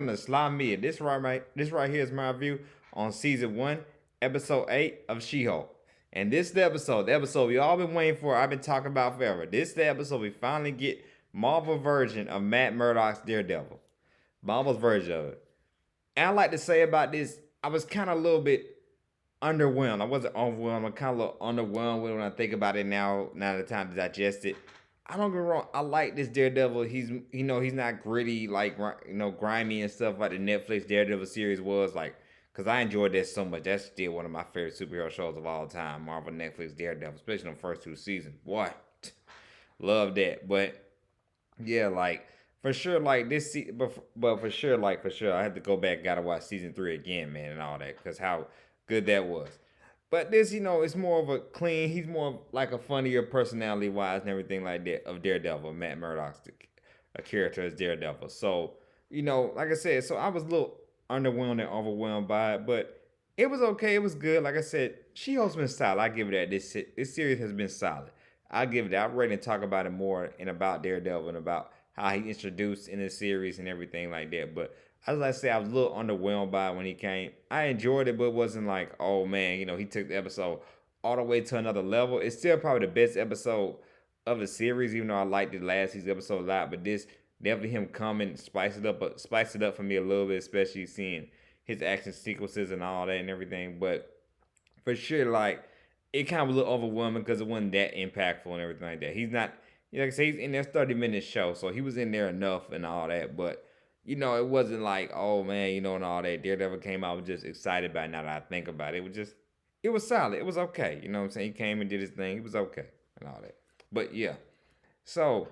The slime media. This right here is my review on season 1, episode 8 of She-Hulk. And this is the episode we all been waiting for. I've been talking about forever. This is the episode we finally get Marvel version of Matt Murdock's Daredevil. Marvel's version of it. And I like to say about this, I was kind of a little bit underwhelmed. I wasn't overwhelmed. I'm kind of a little underwhelmed when I think about it now. Now the time to digest it. I don't get me wrong. I like this Daredevil. He's not gritty like grimy and stuff like the Netflix Daredevil series was like. Cause I enjoyed that so much. That's still one of my favorite superhero shows of all time. Marvel Netflix Daredevil, especially the first 2 seasons. Boy, love that. But yeah, like for sure, like but for sure, I had to go back, gotta watch season 3 again, man, and all that, because how good that was. But this, it's more of a clean. He's more like a funnier personality wise and everything like that of Daredevil. Matt Murdock's a character as Daredevil. So like I said, so I was a little underwhelmed and overwhelmed by it, but it was okay. It was good. Like I said, She-Hulk's been solid. I give it that. This series has been solid. I give it that. I'm ready to talk about it more and about Daredevil and about how he introduced in the series and everything like that. But as I say, I was a little underwhelmed by it when he came. I enjoyed it, but it wasn't like, oh man, he took the episode all the way to another level. It's still probably the best episode of the series, even though I liked the last season episode a lot. But this definitely him coming, spice it up for me a little bit, especially seeing his action sequences and all that and everything. But for sure, like it kind of a little overwhelming because it wasn't that impactful and everything like that. He's not, like I say, he's in there 30 minute show, so he was in there enough and all that. But it wasn't like, oh man, and all that. Daredevil came out, I was just excited about it. Now that I think about it, it was solid. It was okay. You know what I'm saying? He came and did his thing. It was okay and all that. But yeah, so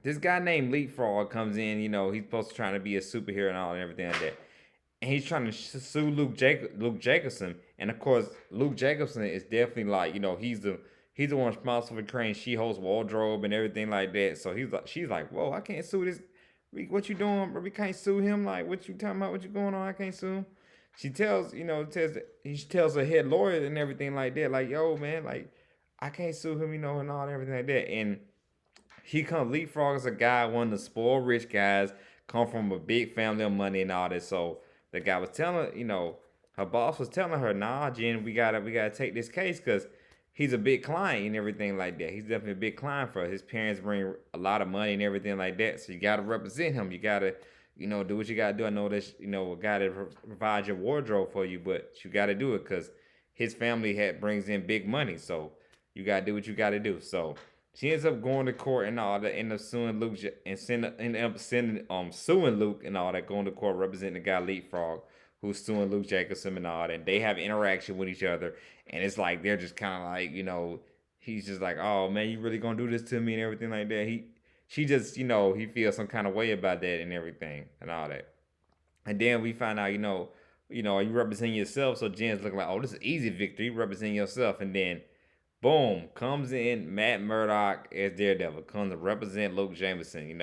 this guy named Leapfrog comes in. He's supposed to trying to be a superhero and all and everything like that, and he's trying to sue Luke Jacobson. And of course, Luke Jacobson is definitely like, he's the one responsible for creating She-Hulk's wardrobe and everything like that. So she's like, whoa, I can't sue this. What you doing, bro? We can't sue him. Like, what you talking about? What you going on? I can't sue him. She tells her head lawyer and everything like that. Like, yo, man, like, I can't sue him, and all everything like that. And he come leapfrog as a guy, one of the spoiled rich guys, come from a big family of money and all this. So the guy was telling, her boss was telling her, nah, Jen, we gotta take this case because he's a big client and everything like that. He's definitely a big client for her. His parents bring a lot of money and everything like that. So you gotta represent him. You gotta, do what you gotta do. I know that a guy that provides your wardrobe for you, but you gotta do it because his family brings in big money. So you gotta do what you gotta do. So she ends up going to court and all that, end up suing Luke suing Luke and all that, going to court representing the guy Leapfrog, who's suing Luke Jacobson and all that. And they have interaction with each other, and it's like they're just kind of like, he's just like, oh man, you really gonna do this to me and everything like that. She just, he feels some kind of way about that and everything and all that. And then we find out, you representing yourself. So Jen's looking like, oh, this is easy victory. You representing yourself, and then boom, comes in Matt Murdock as Daredevil, comes to represent Luke Jameson,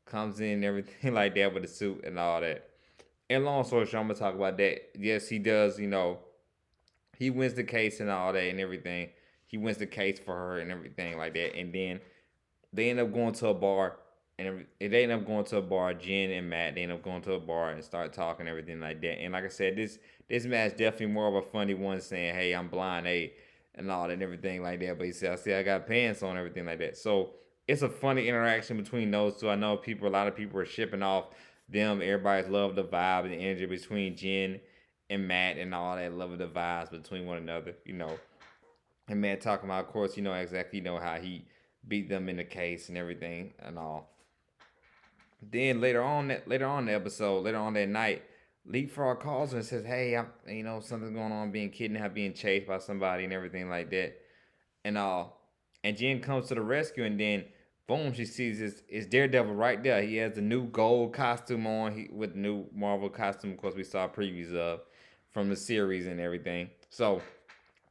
comes in and everything like that with the suit and all that. And long story short, I'm gonna talk about that. Yes, he does, he wins the case and all that and everything. He wins the case for her and everything like that. And then they end up going to a bar, and they end up going to a bar. Jen and Matt, they end up going to a bar and start talking and everything like that. And like I said, this match definitely more of a funny one, saying, "Hey, I'm blind, hey," and all that and everything like that. But he said, "I see, I got pants on," and everything like that. So it's a funny interaction between those two. I know a lot of people are shipping off them. Everybody's love the vibe and the energy between Jen and Matt and all that. Love of the vibes between one another. And Matt talking about, of course, exactly how he beat them in the case and everything and all. Then later on in the episode, later on that night, Leapfrog calls her and says, "Hey, I'm something's going on, being kidnapped, being chased by somebody and everything like that and all." And Jen comes to the rescue, and then boom, she sees it's Daredevil right there. He has the new gold costume on, with the new Marvel costume, of course we saw previews of from the series and everything. So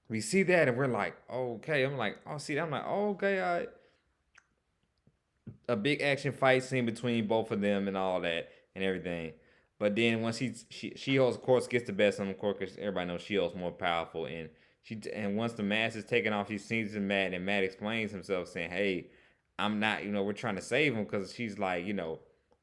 we see that and we're like, okay. I'm like, okay, all right, a big action fight scene between both of them and all that and everything. But then once She-Hulk, of course, gets the best of them, of course, because everybody knows She-Hulk's more powerful. And once the mask is taken off, she sees Matt, and Matt explains himself, saying, "Hey, I'm not, we're trying to save him," because she's like,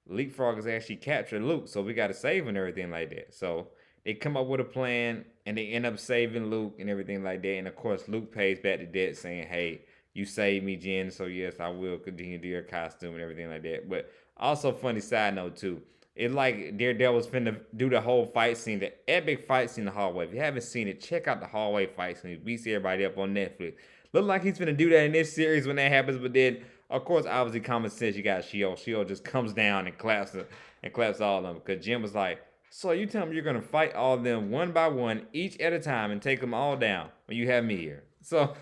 Leapfrog has actually captured Luke, so we got to save him and everything like that. So they come up with a plan, and they end up saving Luke and everything like that. And of course, Luke pays back the debt, saying, "Hey, you saved me, Jen. So yes, I will continue to do your costume and everything like that." But also, funny side note too. It's like Daredevil's finna do the whole fight scene, the epic fight scene in the hallway. If you haven't seen it, check out the hallway fight scene. He beats everybody up on Netflix. Look like he's finna do that in this series when that happens, but then of course, obviously, common sense. You got Shield. Shield just comes down and claps all of them. Because Jim was like, "So you tell me you're gonna fight all of them one by one, each at a time, and take them all down when you have me here?" So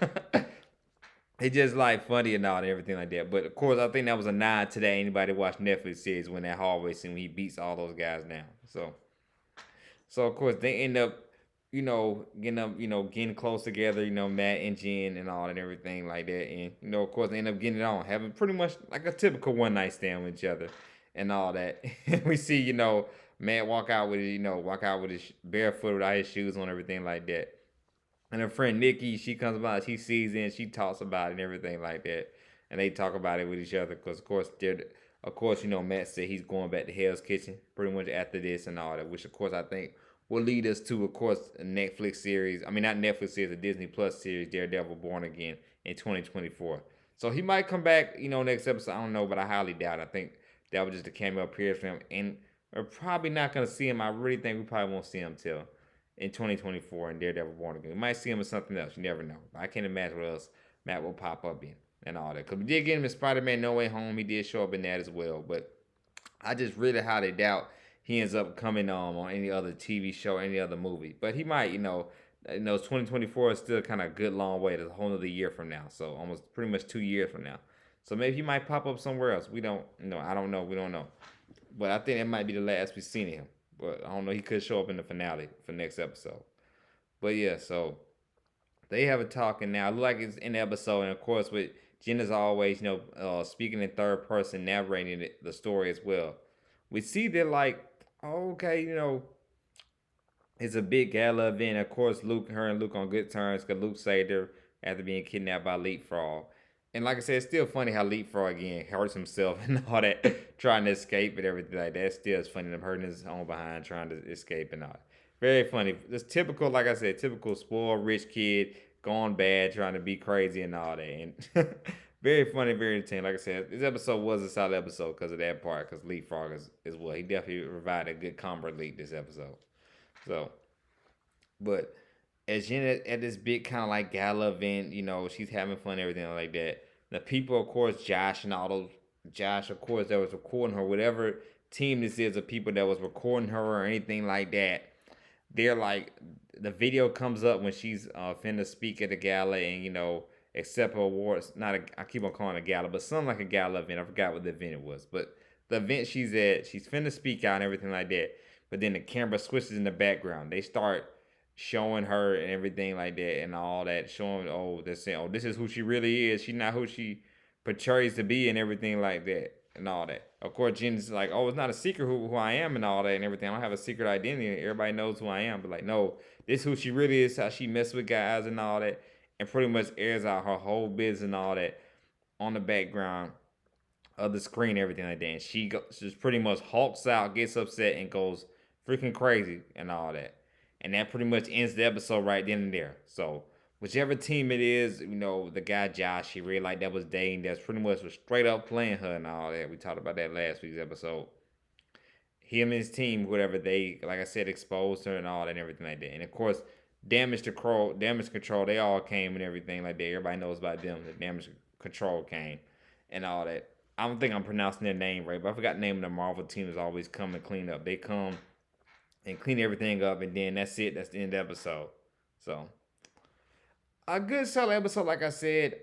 it's just like funny and all and everything like that. But of course, I think that was a nod to that. Anybody watch Netflix series when that hallway scene when he beats all those guys down. So of course they end up, getting close together, Matt and Jen and all and everything like that. And of course they end up getting it on, having pretty much like a typical one night stand with each other and all that. We see, Matt walk out with his barefoot without his shoes on, everything like that. And her friend Nikki, she comes by, she sees it, and she talks about it and everything like that. And they talk about it with each other because, Matt said he's going back to Hell's Kitchen pretty much after this and all that, which, of course, I think will lead us to, of course, a Netflix series. I mean, not Netflix series, a Disney Plus series, Daredevil Born Again in 2024. So he might come back, next episode. I don't know, but I highly doubt it. I think that was just a cameo appearance for him. And we're probably not going to see him. I really think we probably won't see him till in 2024 in Daredevil Born Again. We might see him in something else. You never know. I can't imagine what else Matt will pop up in and all that. Because we did get him in Spider-Man No Way Home. He did show up in that as well. But I just really highly doubt he ends up coming on any other TV show, any other movie. But he might, 2024 is still kind of a good long way. It's a whole other year from now. So almost pretty much 2 years from now. So maybe he might pop up somewhere else. We don't know. I don't know. We don't know. But I think it might be the last we've seen him. But I don't know. He could show up in the finale for next episode. But yeah, so they have a talking now. It looks like it's in the episode, and of course, with Jen as always, speaking in third person, narrating the story as well. We see that like, oh, okay, it's a big gala event. Of course, her and Luke on good terms because Luke saved her after being kidnapped by Leapfrog. And like I said, it's still funny how Leapfrog again hurts himself and all that, trying to escape and everything like that. Still is funny, him hurting his own behind, trying to escape and all. Very funny. It's typical, like I said, typical spoiled rich kid going bad, trying to be crazy and all that. And very funny, very entertaining. Like I said, this episode was a solid episode because of that part. Because Leapfrog is well, he definitely provided a good combo lead this episode. So, but as Jen at this big kind of like gala event, she's having fun, everything like that. The people, of course, Josh and all those, Josh, of course, that was recording her, whatever team this is of people that was recording her or anything like that. They're like, the video comes up when she's finna speak at the gala and, accept her awards. Not a, I keep on calling it a gala, but something like a gala event. I forgot what the event it was. But the event she's at, she's finna speak out and everything like that. But then the camera switches in the background. They start showing her and everything like that and all that, showing, they're saying, this is who she really is. She's not who she portrays to be and everything like that and all that. Of course, Jen's like, it's not a secret who I am and all that and everything. I don't have a secret identity. Everybody knows who I am. But like, no, this is who she really is, how she messes with guys and all that. And pretty much airs out her whole business and all that on the background of the screen, everything like that. And she just pretty much hulks out, gets upset, and goes freaking crazy and all that. And that pretty much ends the episode right then and there. So whichever team it is, the guy Josh, he really like that was dating, that's pretty much was straight up playing her and all that. We talked about that last week's episode. Him and his team, whatever, they, like I said, exposed her and all that and everything like that. And of course, Damage Control, they all came and everything like that. Everybody knows about them. The Damage Control came and all that. I don't think I'm pronouncing their name right, but I forgot the name of the Marvel team is always come and clean up. They come and clean everything up, and then that's it. That's the end of the episode. So a good solid episode, like I said.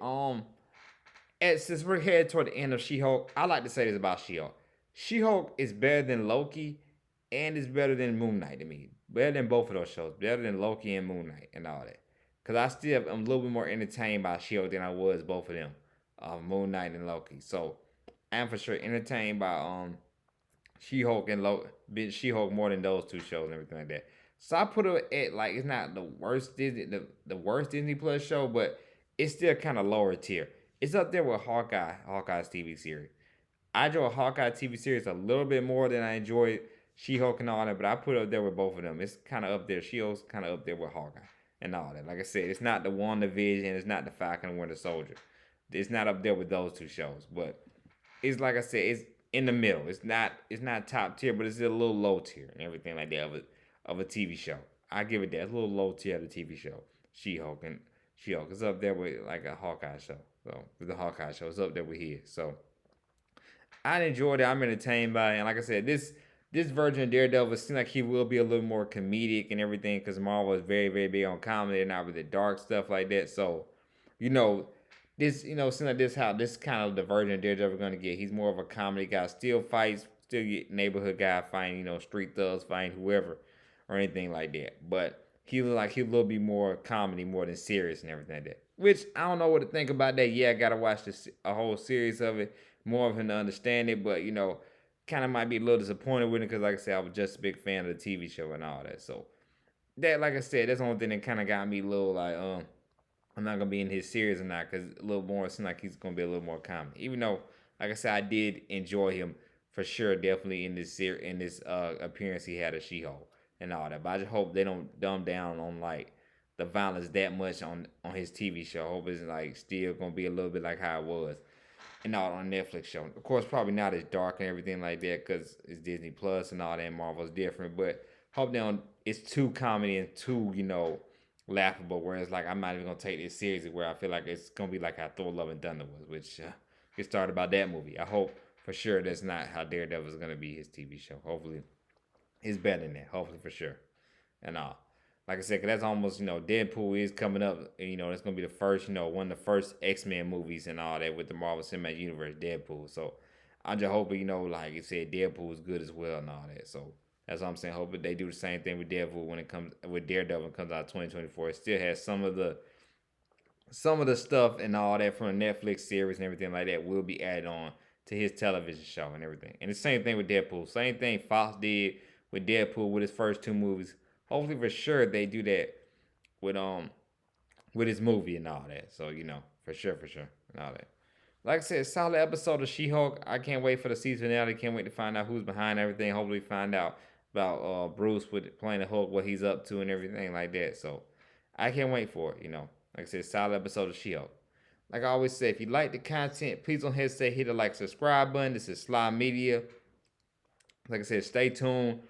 Since we're headed toward the end of She-Hulk, I like to say this about She-Hulk. She-Hulk is better than Loki, and is better than Moon Knight to me. Better than both of those shows. Better than Loki and Moon Knight and all that. Because I'm a little bit more entertained by She-Hulk than I was both of them, Moon Knight and Loki. So I'm for sure entertained by She-Hulk and She-Hulk more than those two shows and everything like that. So I put it at like, it's not the worst the worst Disney Plus show, but it's still kind of lower tier. It's up there with Hawkeye's TV series. I enjoy Hawkeye TV series a little bit more than I enjoy She-Hulk and all that, but I put it up there with both of them. It's kind of up there. She-Hulk's kind of up there with Hawkeye and all that. Like I said, it's not the WandaVision, it's not the Falcon and Winter Soldier. It's not up there with those two shows, but it's like I said, it's in the middle. It's not top tier, but it's a little low tier and everything like that of a TV show. I give it that. It's a little low tier of the TV show. She-Hulk and She-Hulk is up there with like a Hawkeye show. So the Hawkeye show is up there with his. So I enjoyed it. I'm entertained by it. And like I said, this version of Daredevil seems like he will be a little more comedic and everything because Marvel is very, very big on comedy and not really dark stuff like that. So, you know, this, seems like this how this kind of the version of Daredevil gonna get. He's more of a comedy guy, still fights, still get neighborhood guy fighting, street thugs fighting whoever or anything like that. But he look like he will be more comedy more than serious and everything like that. Which I don't know what to think about that. Yeah, I gotta watch a whole series of it, more of him to understand it. But kind of might be a little disappointed with it because, like I said, I was just a big fan of the TV show and all that. So that, like I said, that's the only thing that kind of got me a little like, I'm not gonna be in his series or not because a little more. It seems like he's gonna be a little more comedy. Even though, like I said, I did enjoy him for sure, definitely in this appearance he had of She-Hulk and all that. But I just hope they don't dumb down on like the violence that much on his TV show. I hope it's like still gonna be a little bit like how it was and all on Netflix show. Of course, probably not as dark and everything like that because it's Disney Plus and all that. Marvel's different, but hope they don't. It's too comedy and too laughable. Whereas like I'm not even gonna take this seriously. Where I feel like it's gonna be like how Thor: Love and Thunder was, which get started about that movie. I hope for sure that's not how Daredevil is gonna be his TV show. Hopefully, it's better than that. Hopefully for sure, and all. Like I said, 'cause that's almost Deadpool is coming up. And, that's gonna be the first one of the first X-Men movies and all that with the Marvel Cinematic Universe. Deadpool. So I'm just hoping like you said, Deadpool is good as well and all that. So that's what I'm saying. Hoping they do the same thing with Deadpool when it comes with Daredevil when it comes out 2024. It still has some of the stuff and all that from the Netflix series and everything like that will be added on to his television show and everything. And the same thing with Deadpool. Same thing Fox did with Deadpool with his first two movies. Hopefully for sure they do that with with his movie and all that. So for sure and all that. Like I said, solid episode of She-Hulk. I can't wait for the season finale. Can't wait to find out who's behind everything. Hopefully find out about Bruce with playing the Hulk, what he's up to and everything like that. So I can't wait for it. Like I said, solid episode of She-Hulk. Like I always say, if you like the content, please don't hesitate. Hit the like subscribe button. This is Sly Media. Like I said, stay tuned.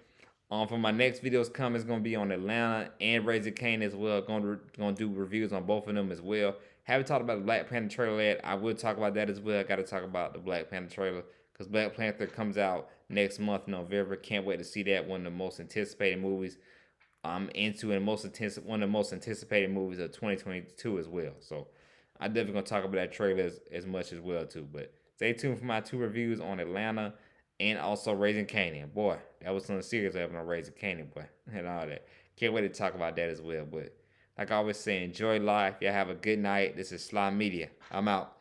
For my next videos coming, it's gonna be on Atlanta and Raising Cane as well. Gonna do reviews on both of them as well. Haven't talked about the Black Panther trailer yet. I will talk about that as well. I got to talk about the Black Panther trailer because Black Panther comes out next month, November. Can't wait to see that. One of the most anticipated movies I'm into, and one of the most anticipated movies of 2022 as well. So I'm definitely gonna talk about that trailer as much as well too. But stay tuned for my two reviews on Atlanta and also Raising Canaan. Boy, that was something serious happening on Raising Canaan, boy, and all that. Can't wait to talk about that as well. But like I always say, enjoy life. Y'all have a good night. This is Slime Media. I'm out.